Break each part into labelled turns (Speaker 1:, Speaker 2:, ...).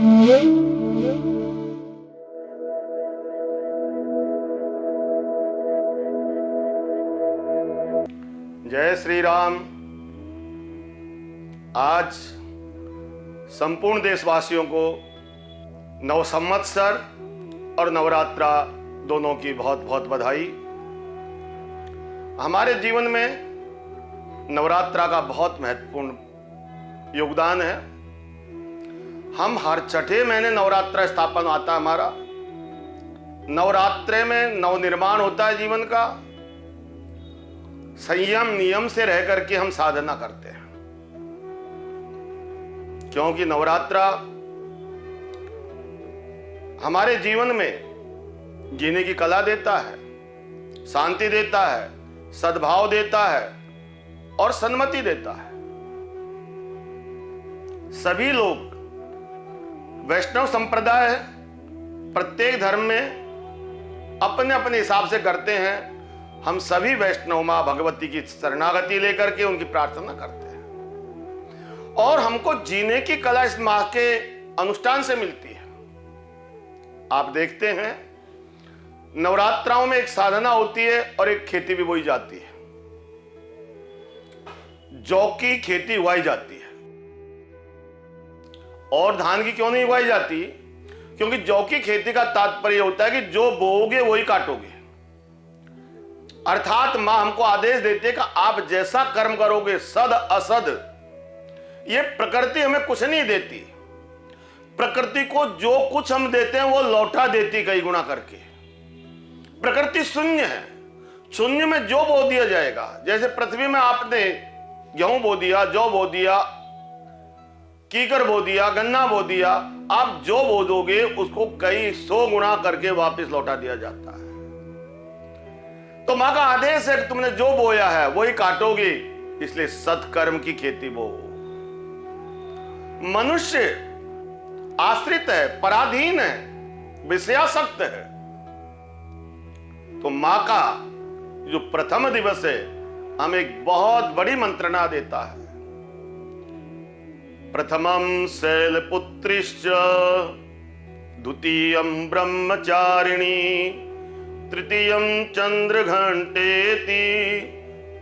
Speaker 1: जय श्री राम। आज संपूर्ण देशवासियों को नव संवत्सर और नवरात्रा दोनों की बहुत बहुत बधाई। हमारे जीवन में नवरात्रा का बहुत महत्वपूर्ण योगदान है। हम हर छठे महीने नवरात्रा स्थापन आता है हमारा। नवरात्रे में नवनिर्माण होता है जीवन का। संयम नियम से रह करके हम साधना करते हैं, क्योंकि नवरात्रा हमारे जीवन में जीने की कला देता है, शांति देता है, सद्भाव देता है और सन्मति देता है। सभी लोग वैष्णव संप्रदाय है, प्रत्येक धर्म में अपने अपने हिसाब से करते हैं। हम सभी वैष्णव मां भगवती की शरणागति लेकर के उनकी प्रार्थना करते हैं और हमको जीने की कला इस मां के अनुष्ठान से मिलती है। आप देखते हैं नवरात्राओं में एक साधना होती है और एक खेती भी बोई जाती है। जौ की खेती उगाई जाती है और धान की क्यों नहीं उगाई जाती? क्योंकि जौ की खेती का तात्पर्य होता है कि जो बोओगे वही काटोगे। अर्थात मां हमको आदेश देती है कि आप जैसा कर्म करोगे, सद असद, ये प्रकृति हमें कुछ नहीं देती। प्रकृति को जो कुछ हम देते हैं वो लौटा देती कई गुना करके। प्रकृति शून्य है। शून्य में जो बो दिया जाएगा, जैसे पृथ्वी में आपने गेहूं बो दिया, जौ बो दिया, कीकर बो दिया, गन्ना बो दिया, आप जो बो दोगे उसको कई 100 गुना करके वापस लौटा दिया जाता है। तो मां का आदेश है कि तुमने जो बोया है वही काटोगे, इसलिए सत्कर्म की खेती बो। मनुष्य आश्रित है, पराधीन है, विषयासक्त है। तो मां का जो प्रथम दिवस है हमें एक बहुत बड़ी मंत्रणा देता है। प्रथमं शैलपुत्रिश्च द्वितीयं ब्रह्मचारिणी तृतीयं चंद्रघंटेति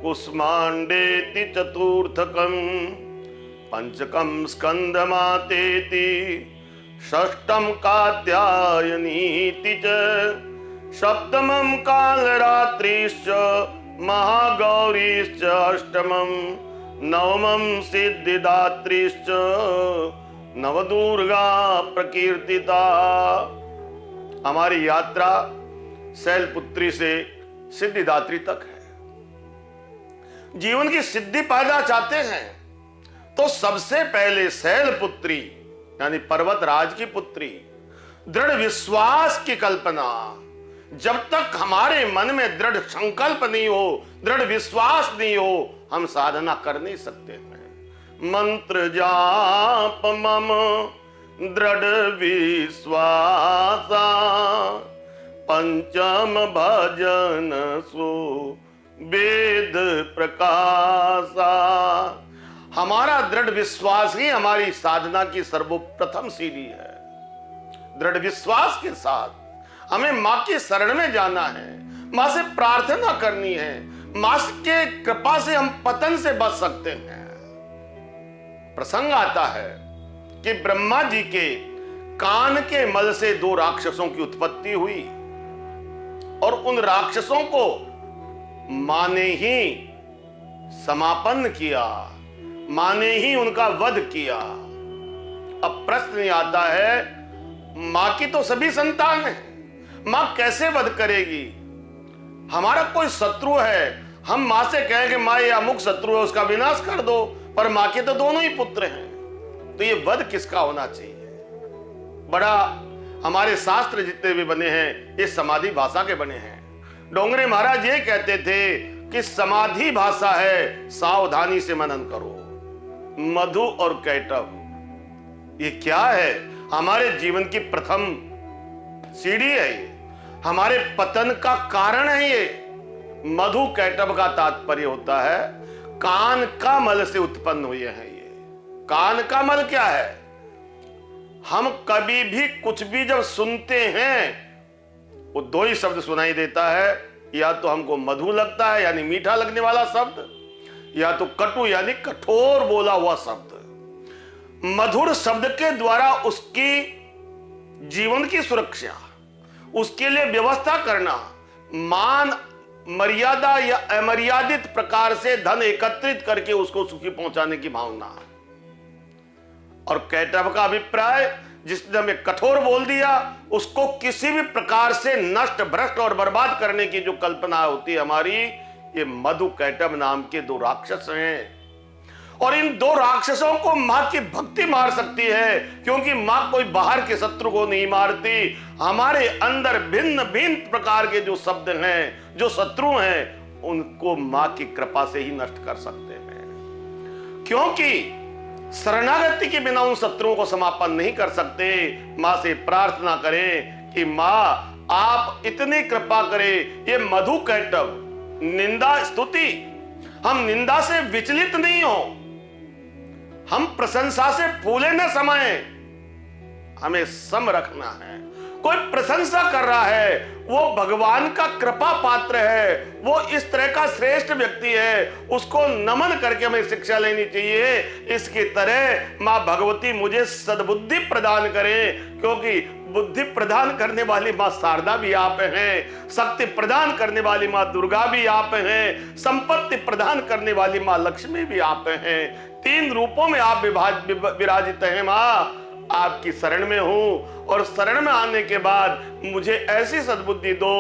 Speaker 1: कुष्मांडेति चतुर्थकं पंचकं स्कंदमातेति षष्ठं कात्यायनीति च सप्तमं कालरात्रिश्च महागौरीश्च अष्टमं नवमं सिद्धिदात्रीश्च नवदुर्गा प्रकीर्तिता। हमारी यात्रा शैलपुत्री से सिद्धिदात्री तक है। जीवन की सिद्धि पाना चाहते हैं तो सबसे पहले शैलपुत्री यानी पर्वतराज की पुत्री, दृढ़ विश्वास की कल्पना। जब तक हमारे मन में दृढ़ संकल्प नहीं हो, दृढ़ विश्वास नहीं हो, हम साधना कर नहीं सकते हैं। मंत्र जाप मम दृढ़ विश्वासा पंचम भजन सो वेद प्रकाशा। हमारा दृढ़ विश्वास ही हमारी साधना की सर्वप्रथम सीढ़ी है। दृढ़ विश्वास के साथ हमें मां की शरण में जाना है, मां से प्रार्थना करनी है। मां के कृपा से हम पतन से बच सकते हैं। प्रसंग आता है कि ब्रह्मा जी के कान के मल से 2 राक्षसों की उत्पत्ति हुई और उन राक्षसों को मां ने ही समापन किया, मां ने ही उनका वध किया। अब प्रश्न आता है, मां की तो सभी संतान है, मां कैसे वध करेगी? हमारा कोई शत्रु है, हम मां से कहें कि मां ये अमुक शत्रु है, उसका विनाश कर दो, पर मां के तो दोनों ही पुत्र हैं। तो ये वध किसका होना चाहिए? बड़ा हमारे शास्त्र जितने भी बने हैं ये समाधि भाषा के बने हैं। डोंगरे महाराज ये कहते थे कि समाधि भाषा है, सावधानी से मनन करो। मधु और कैटभ ये क्या है? हमारे जीवन की प्रथम सीढ़ी है, ये हमारे पतन का कारण है। ये मधु कैटभ का तात्पर्य होता है कान का मल से उत्पन्न हुए हैं। ये कान का मल क्या है? हम कभी भी कुछ भी जब सुनते हैं वो दो ही शब्द सुनाई देता है, या तो हमको मधु लगता है यानी मीठा लगने वाला शब्द, या तो कटु यानी कठोर बोला हुआ शब्द। मधुर शब्द के द्वारा उसकी जीवन की सुरक्षा, उसके लिए व्यवस्था करना, मान मर्यादा या अमर्यादित प्रकार से धन एकत्रित करके उसको सुखी पहुंचाने की भावना। और कैटभ का अभिप्राय, जिसने हमें कठोर बोल दिया, उसको किसी भी प्रकार से नष्ट भ्रष्ट और बर्बाद करने की जो कल्पना होती है हमारी, ये मधु कैटभ नाम के दो राक्षस हैं। और इन दो राक्षसों को मां की भक्ति मार सकती है, क्योंकि मां कोई बाहर के शत्रु को नहीं मारती। हमारे अंदर भिन्न भिन्न प्रकार के जो शब्द हैं, जो शत्रु हैं, उनको मां की कृपा से ही नष्ट कर सकते हैं। क्योंकि शरणागति के बिना उन शत्रुओं को समापन नहीं कर सकते। मां से प्रार्थना करें कि मां आप इतनी कृपा करें, ये मधु कैटभ निंदा स्तुति, हम निंदा से विचलित नहीं हो, हम प्रशंसा से फूले न समाये, हमें सम रखना है। कोई प्रशंसा कर रहा है, वो भगवान का कृपा पात्र है, वो इस तरह का श्रेष्ठ व्यक्ति है, उसको नमन करके हमें शिक्षा लेनी चाहिए। इसकी तरह मां भगवती मुझे सद्बुद्धि प्रदान करें, क्योंकि बुद्धि प्रदान करने वाली मां शारदा भी आप हैं, शक्ति प्रदान करने वाली मां दुर्गा भी आप हैं, संपत्ति प्रदान करने वाली मां लक्ष्मी भी आप हैं। तीन रूपों में आप विराजित हैं। मां आपकी शरण में हूं, और शरण में आने के बाद मुझे ऐसी सद्बुद्धि दो,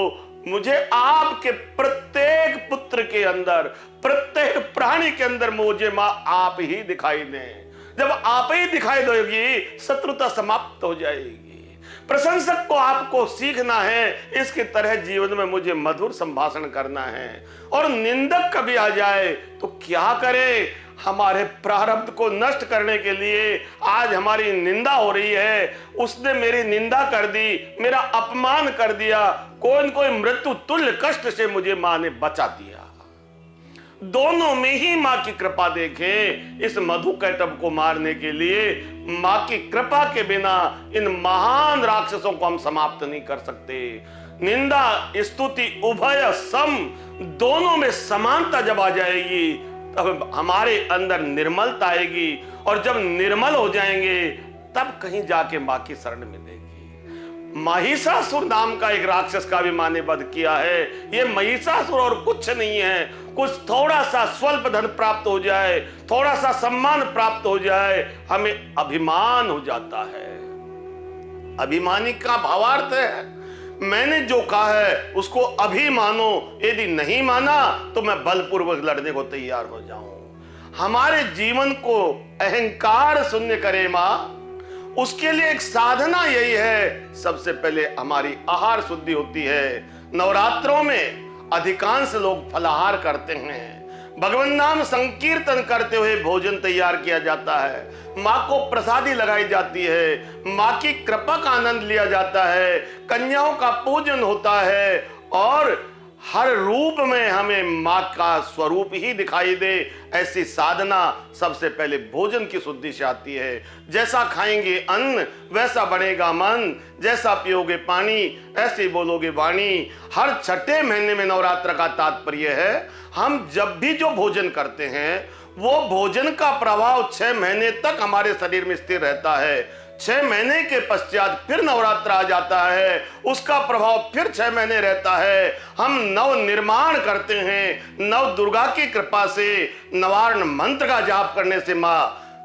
Speaker 1: मुझे आपके प्रत्येक पुत्र के अंदर, प्रत्येक प्राणी के अंदर मुझे मां आप ही दिखाई दें। जब आप ही दिखाई दोगी, शत्रुता समाप्त हो जाएगी। प्रशंसक को आपको सीखना है, इसकी तरह जीवन में मुझे मधुर संभाषण करना है। और निंदक कभी आ जाए तो क्या करे, हमारे प्रारब्ध को नष्ट करने के लिए आज हमारी निंदा हो रही है, उसने मेरी निंदा कर दी, मेरा अपमान कर दिया, कोई न कोई मृत्यु तुल्य कष्ट से मुझे मां ने बचा दिया। दोनों में ही मां की कृपा देखें। इस मधु कैटभ को मारने के लिए मां की कृपा के बिना इन महान राक्षसों को हम समाप्त नहीं कर सकते। निंदा स्तुति उभय सम, दोनों में समानता जब आ जाएगी तब हमारे अंदर निर्मलता आएगी, और जब निर्मल हो जाएंगे तब कहीं जाके मां की शरण मिलेगी। महिषासुर नाम का एक राक्षस का भी मां ने वध किया है। ये महिषासुर और कुछ नहीं है, कुछ थोड़ा सा स्वल्प धन प्राप्त हो जाए, थोड़ा सा सम्मान प्राप्त हो जाए, हमें अभिमान हो जाता है। अभिमानी का भावार्थ है मैंने जो कहा है उसको अभी मानो, यदि नहीं माना तो मैं बलपूर्वक लड़ने को तैयार हो जाऊं। हमारे जीवन को अहंकार शून्य करे मां, उसके लिए एक साधना यही है। सबसे पहले हमारी आहार शुद्धि होती है। नवरात्रों में अधिकांश लोग फलाहार करते हैं, भगवान नाम संकीर्तन करते हुए भोजन तैयार किया जाता है, मां को प्रसादी लगाई जाती है, मां की कृपा का आनंद लिया जाता है, कन्याओं का पूजन होता है, और हर रूप में हमें मां का स्वरूप ही दिखाई दे। ऐसी साधना सबसे पहले भोजन की शुद्धि से आती है। जैसा खाएंगे अन्न वैसा बनेगा मन, जैसा पियोगे पानी ऐसे बोलोगे वाणी। हर छठे महीने में नवरात्र का तात्पर्य है, हम जब भी जो भोजन करते हैं वो भोजन का प्रभाव 6 महीने तक हमारे शरीर में स्थिर रहता है। 6 महीने के पश्चात फिर नवरात्र आ जाता है, उसका प्रभाव फिर 6 महीने रहता है। हम नव निर्माण करते हैं। नव दुर्गा की कृपा से नवारण मंत्र का जाप करने से मां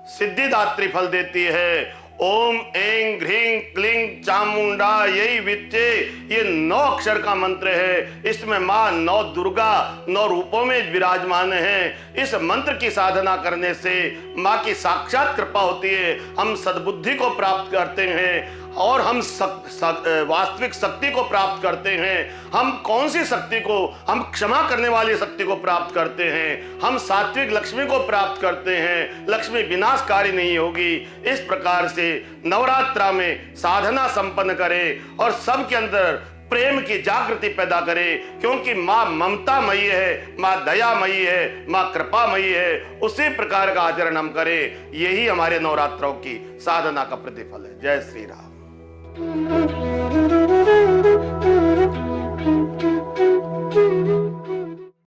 Speaker 1: सिद्धिदात्री फल देती है। ओम ऐं ह्रीं क्लीं चामुंडा यही विच्चे, ये 9 अक्षर का मंत्र है। इसमें मां 9 दुर्गा 9 रूपों में विराजमान है। इस मंत्र की साधना करने से मां की साक्षात कृपा होती है। हम सद्बुद्धि को प्राप्त करते हैं और हम वास्तविक शक्ति को प्राप्त करते हैं। हम कौन सी शक्ति को, हम क्षमा करने वाली शक्ति को प्राप्त करते हैं। हम सात्विक लक्ष्मी को प्राप्त करते हैं। लक्ष्मी विनाशकारी नहीं होगी। इस प्रकार से नवरात्रा में साधना संपन्न करें और सबके अंदर प्रेम की जागृति पैदा करे, क्योंकि माँ ममतामयी है, माँ दयामयी है, माँ कृपामयी है। उसी प्रकार का आचरण हम करें, यही हमारे नवरात्रों की साधना का प्रतिफल है। जय श्री राम।